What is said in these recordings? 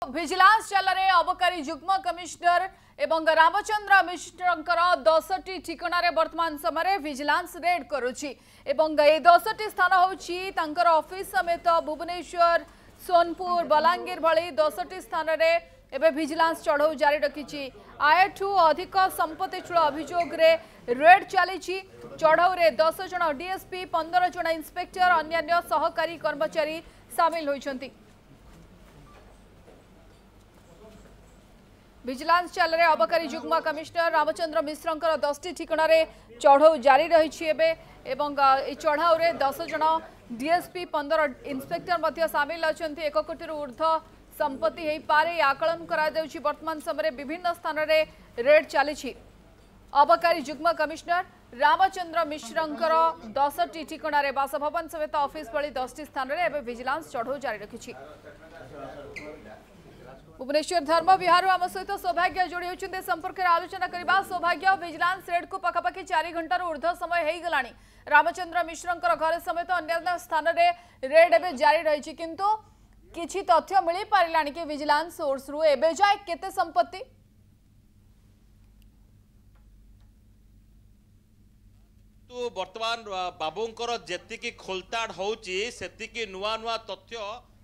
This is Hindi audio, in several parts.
विजिलेंस चलरे अबकारी युग्म कमिश्नर एवं रामचंद्र मिश्रंकर 10टी ठिकाना वर्तमान समय विजिलेंस रेड करुछि एवं ए 10टी स्थान होछि तांकर ऑफिस समेत भुवनेश्वर सोनपुर बलांगीर भली 10टी स्थान रे एबे विजिलेंस चढ़ऊ जारी रखिछि। आयठू अधिक संपत्ति चूल अभियोग रे रेड चली चढ़ऊ रे 10 जन डीएसपी 15 जन इंस्पेक्टर अन्य सहकारी कर्मचारी सामिल होइछन्ति। विजिलेंस चलरे अबकारी युग्म कमिश्नर रामचंद्र मिश्रंकर 10टी ठिकाना चढ़ऊ जारी रही चढ़ाऊ रे 10 जन डीएसपी 15 इंस्पेक्टर मध्य सामिल अच्छा 1 कोटी ऊर्ध्व संपत्ति हो पारे आकलन करा वर्तमान समय विभिन्न स्थान में रेड चली। अबकारी युग्म कमिश्नर रामचंद्र मिश्रंकर 10टी ठिकाना बासभवन समेत ऑफिस भली 10टी स्थान में विजिलेंस चढ़ऊ जारी रखी। भुवनेश्वर धर्म विहार आम सहित सौभाग्य जोड़ी होती संपर्क में आलोचना करने सौभाग्य विजिलेंस रेड को पखापाखि 4 घंटार ऊर्ध्व समय हो गला। रामचंद्र मिश्रंकर घर समेत अन्य स्थान में रेड एवं जारी रही किंतु किछि तथ्य मिल पारा कि विजिलेंस सोर्स रु एबे जाए केते संपत्ति तो वर्तमान बाबूंकर जेतिकी खोलताड़ होउची सेतिकी नुआ नुआ तथ्य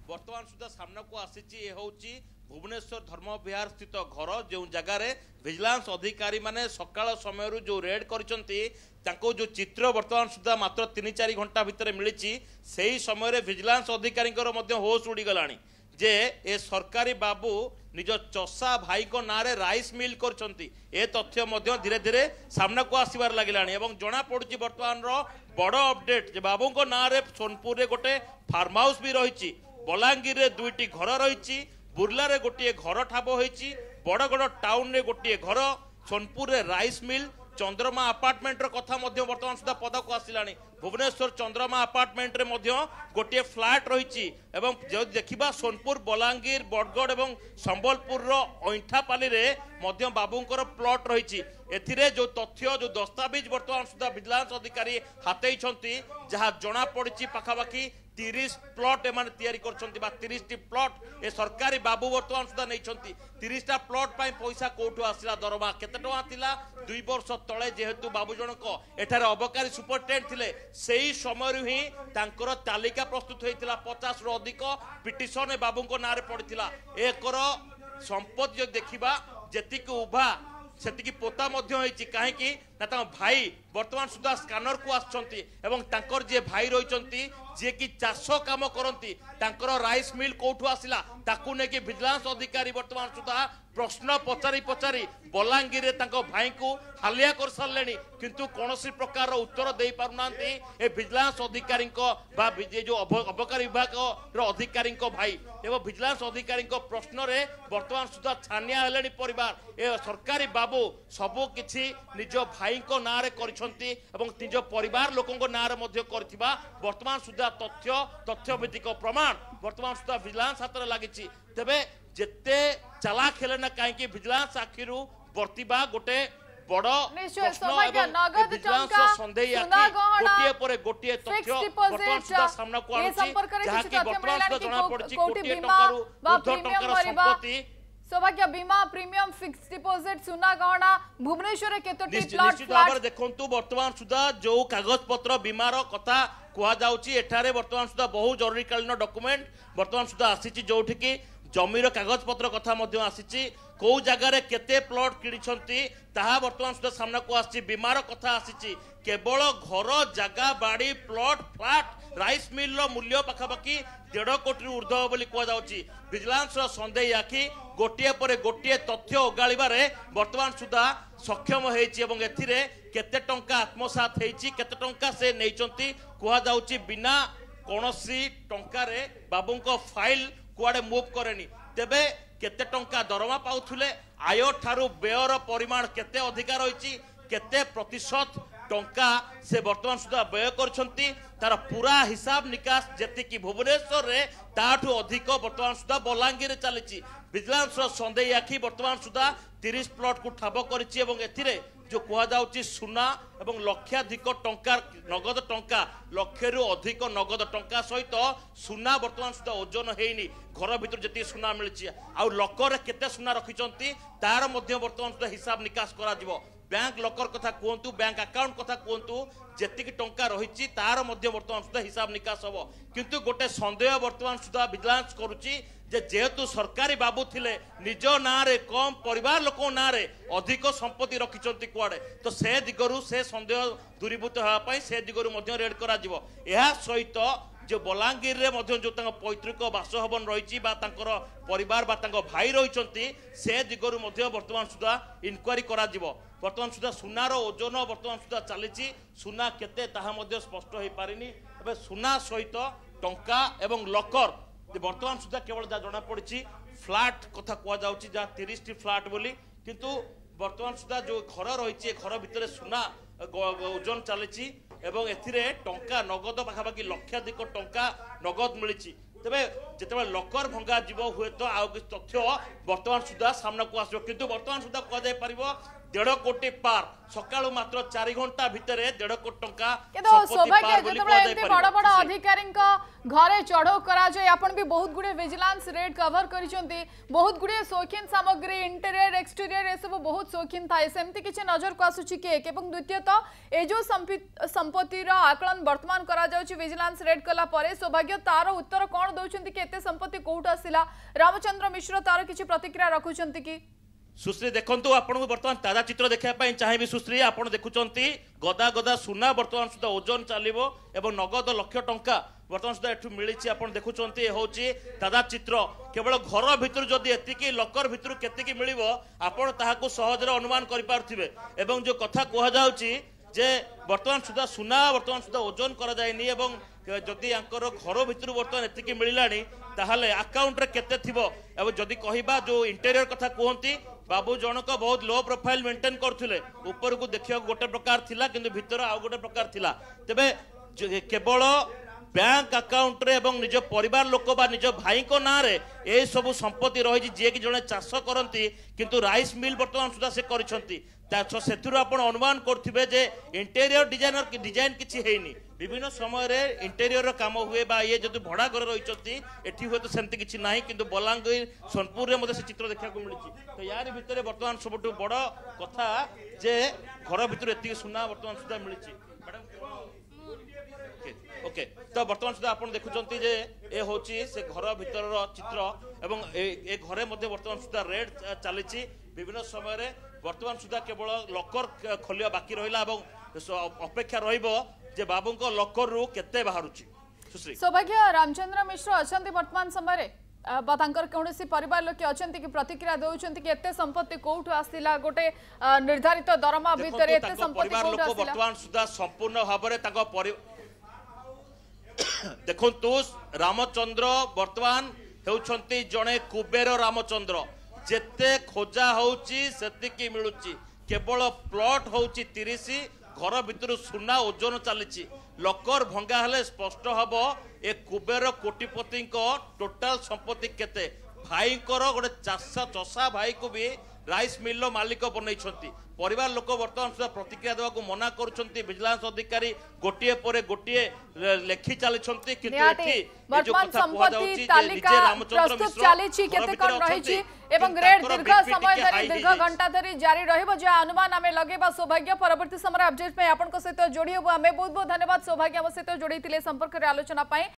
वर्तमान सुधा सामना को आसीची होउची भुवनेश्वर धर्म विहार स्थित घर जो जगार विजिलेंस अधिकारी माने सकाळ समय जो रेड करिसंती तांको जो चित्र वर्तमान सुधा मात्र 3-4 घंटा भितर मिली से ही समय विजिलेंस अधिकारी होश उड़ी गलानी जे ए सरकारी बाबू निज चषा भाई को ना रे राइस मिल करछंती ए तथ्य धीरे धीरे सामना को आसबार लगिलानी एवं जना पड़ुची वर्तमान बड़ अपडेट जे बाबू को ना रे सोनपुर रे गोटे फार्म हाउस भी रही बलांगीर रे 2टी घर रही बुर्ला रे गोटे घर ठाब होईची बड़गड़ टाउन रे गोटे घर सोनपुर रे राइस मिल चंद्रमा अपार्टमेंट कथा वर्तमान सुधा पद को आसिलानी भुवनेश्वर चंद्रमा अपार्टमेंट रे गोटे फ्लैट रही जो देखा सोनपुर बलांगीर बड़गड़ और संबलपुर ऐठापाली रे बाबूंकर प्लॉट रही एथिरे जो तथ्य जो दस्तावेज वर्तमान सुधा विजिलेंस अधिकारी हाथई जहाँ जना पड़ी पखापाखि 30 प्लॉट एम तैयारी कर 30 प्लॉट ए सरकारी बाबू वर्तमान सुधा नहीं 30टा प्लॉट पैसा कौटू आसला दरमा केते टका थिला 2 वर्ष तले जेहेतु बाबू जनक एठारे अबकारी सुपरटेंडेंट थिले सेही समय ही तांकर तालिका प्रस्तुत होइतिला 50 रु अधिक पिटिशन बाबूंको नारे पड़ितिला एकर संपत्ति जो देखिबा जेतिक उभा सेतिकी पोता कहीं भाई वर्तमान सुधा स्कानर को आसर जे भाई रही जी कि चाष कम करती राइस मिल कौटू आसला ताकू नहीं विजिलेंस अधिकारी वर्तमान सुधा प्रश्न पचारि पचारि बलांगीर भाई को हालिया कर सारे किंतु कौन प्रकार उत्तर दे पारना विजिलेंस अधिकारी जो अबकारी विभाग अधिकारी भाई एवं विजिलेंस अधिकारी प्रश्न रे वर्तमान सुधा छानिया हेले परिवार ए सरकारी बाबू सबु किछि निज भाई को नारे करिसंती एवं निज परिवार लोकों नारे मध्य करथिबा वर्तमान सुधा तथ्य भित्तिक प्रमाण वर्तमान सुधा विजिलेंस हाथ में लगी तेबे जेते चालाक हेले ना कहीं विजिलेंस आखिरु बर्तिबा गोटे बड़ सामना को सौभाग्य बीमा प्रीमियम फिक्स डिपोजिट सुना गहना भुवनेश्वर देखु वर्तमान सुधा जो कागज पत्र बीमार कथा कहुच्छी एठारे वर्तमान सुधा बहु जरूरीकालीन डॉक्यूमेंट वर्तमान सुधा आसी जोठिकी जमीर कागज पत्र कथा आसी कौ जगार केते प्लॉट किणी ताहा वर्तमान सुधा सामना को आसी बीमार कथा आसी केवल घर जगह बाड़ी प्लॉट फ्लैट राइस मिल मूल्य पखापाखि 1.5 कोटी ऊर्ध्व बोली कहुच्छी विजिलेंस सन्देह आखि गोटे पर गोटे तथ्य ओगाड़े वर्तमान सुधा सक्षम होती केते टंका आत्मसात होती केते टंका से नहीं कहुच्छी बिना कौनसी टंकार बाबूंको फाइल कुआडे मूव करेनी तेबे केते टंका दरमा पाउथुले आय ठारू व्ययर परिमाण केते अधिकार रही केते प्रतिशत टंका से वर्तमान सुधा व्यय करछंती तार पूरा हिसाब निकास जेतिकी भुवनेश्वर रे ताठू अधिक वर्तमान सुधा बलांगीर चली विजिलेंस संदेह आखि वर्तमान सुधा 30 प्लॉट को ठाब करिछि एवं एथिरे जो कुहा जाउछि सुना एवं लक्षाधिक टंका नगद टंका लक्षरू अधिक नगद टंका सहित सुना वर्तमान सुधा ओजन हेइनी घर भीतर जति सुना मिलछि आ लकर केते सुना रखिचंती तार मध्य वर्तमान सुधा हिसाब निकास करा जिवो बैंक लकर कथा कहतु बैंक अकाउंट कथा कहतु जेतिक टंका रही तार मध्य वर्तमान सुधा हिसाब निकास हम किंतु गोटे संदेह वर्तमान सुधा विजिलेंस करुच्ची जेहेतु सरकारी बाबू थिले निज ना रे कम परिवार लोक ना रे अधिक संपत्ति रखिचंती कुआडे तो से दिगरु से संदेह दूरीभूत होगा से दिगरु मध्य रेड करा जिवो एहा सहित जो बलांगीर रे मध्य जो पैतृक बासभवन रही परिवार बा भाई रही से दिगरु मध्य वर्तमान सुधा इनक्वारी करा जिवो वर्तमान सुधा सुनार ओजन वर्तमान सुधा चली सुना केते ताहा मध्य स्पष्ट हो पारिनी एबे सुना सहित टंका एवं लकर वर्तमान सुधा केवल जहाँ जना पड़ी फ्लैट कथा कह जाउछि जहाँ 30 टी फ्लैट बोली किंतु वर्तमान सुधा जो घर रही घर भितर सुना ओजन चली एवं एथिरे टंका नगद पाखापाखि लक्षाधिक टंका नगद मिली तेरे जिते लकर भंगा जीव हुए तो आउ किसी तथ्य वर्तमान सुधा सामना को आसो किंतु वर्तमान सुधा कह 1.5 कोटी पार सकाळु मात्र 4 घंटा भितर 1.5 कोटी टंका बड़ बड़ अधिकारी घरे चढ़ऊ करा आपण भी बहुत गुड़े विजिलेंस रेड कवर करिसेंती बहुत गुड़े शौकीन सामग्री इंटीरियर एक्सटीरियर ए सब बहुत शौकीन थाए सेमती किछि नजर को आसुछि केक एवं द्वितीयतः ए जो संपत्तिर आकलन वर्तमान करा जाउछि विजिलेंस रेड कला परे सौभाग्य तार उत्तर कोन दउछंती कि एते संपत्ति कोउठ आसिला रामचंद्र मिश्र तार किछि प्रतिक्रिया रखुछंती कि सुश्री देखंतु आपण वर्तमान ताजा चित्र देखा चाहिए सुश्री आपण देखुंती गदा गदा सुना वर्तमान सुधा ओजन चलो एवं नगद लक्ष टंका वर्तमान सुधा एठू मिली आपण देखुंती होची ताजा चित्र केवल घर भितर जदि एतिकी लकर भितर केतिकी मिलिबो आपण ताहाकू सहजरे अनुमान करि पारथिबे एवं जो कथा कहा जाउची जे वर्तमान सुधा सुना वर्तमान सुधा ओजन करा जायनी एवं जदि आंकर घर भितर वर्तमान एतिकी मिलिलानी ताहले अकाउंट रे केते थिबो एवं जदि कहिबा जो इंटीरियर कथा कहंती बाबू जनक बहुत लो प्रोफाइल मेंटेन करथिले ऊपर को देखियो गोटे प्रकार थिला किंतु भीतर आउ गोटे प्रकार थिला तबे केवल बैंक अकाउंट रे एवं निज परिवार लोक बा निज भाई को ना रे ए सब संपत्ति रही जे कि जने चाष करती किंतु राइस मिल वर्तमान सुधा से करिसंती सेथुर आपण अनुमान करथिबे जे इंटीरियर डिजाइन किछि हेनी विभिन्न समय रे इंटीरियर काम हुए बा ये जदि भड़ा घर रही एठी हुए तो सेमती किछि नाही किंतु बलांगीर सोनपुर रे मते से चित्र देखा को मिलछि तो यार भितर वर्तमान सबटु बड़ कथा जे घर भितर एति सुना वर्तमान सुधा मिलछि ओके तो वर्तमान सुधा आपण देखुचंती जे ए होची से घर भितर चित्र एवं ए घरे मध्ये वर्तमान सुधा रेड चली विभिन्न समय रे वर्तमान सुधा केवल लकर खोलिया बाकी रहिला एवं अपेक्षा रहिबो जे बाबूंको लकर रु केते बाहरुची सुश्री सौभाग्य रामचंद्र मिश्र अछंती वर्तमान समय रे बातांकर कौनसी परिवार लोक अछंती कि प्रतिक्रिया दउछंती कि एते संपत्ति कोउठ आसिला गोटे निर्धारित दरमा भीतर एते संपत्ति परिवार लोक वर्तमान सुधा संपूर्ण भाबरे ताको देखंतु रामचंद्र वर्तमान हेउछंती जणे कुबेर रामचंद्र जेते खोजा होउची सेतिकी मिलुची केवल प्लॉट होउची 30 घर भितर सुना ओजन चली लकर भंगा हेले स्पष्ट हम ए कुबेर कोटिपति टोटाल संपत्ति केते भाई गोटे चषा भाई को भी राइस मिल मालिक बनई परिवार लोक वर्तमान सुधा प्रतिक्रिया देवा मना करुछंती विजिलेंस अधिकारी गोटिए परे गोटिए लेखि चली वर्तमान संपत्ति तालिका प्रस्तुत चली केते कोन रहिछि एवं रेड दीर्घ समय धरि दीर्घ घंटा धरि जारी रहबो जे अनुमान आमे लगेबा सौभाग्य परवर्ती समय अपडेट पे आपन को सहित जोड़ी हबो आमे बहुत बहुत धन्यवाद सौभाग्य हम सहित जोड़ीतिले संपर्क रे आलोचना पाए।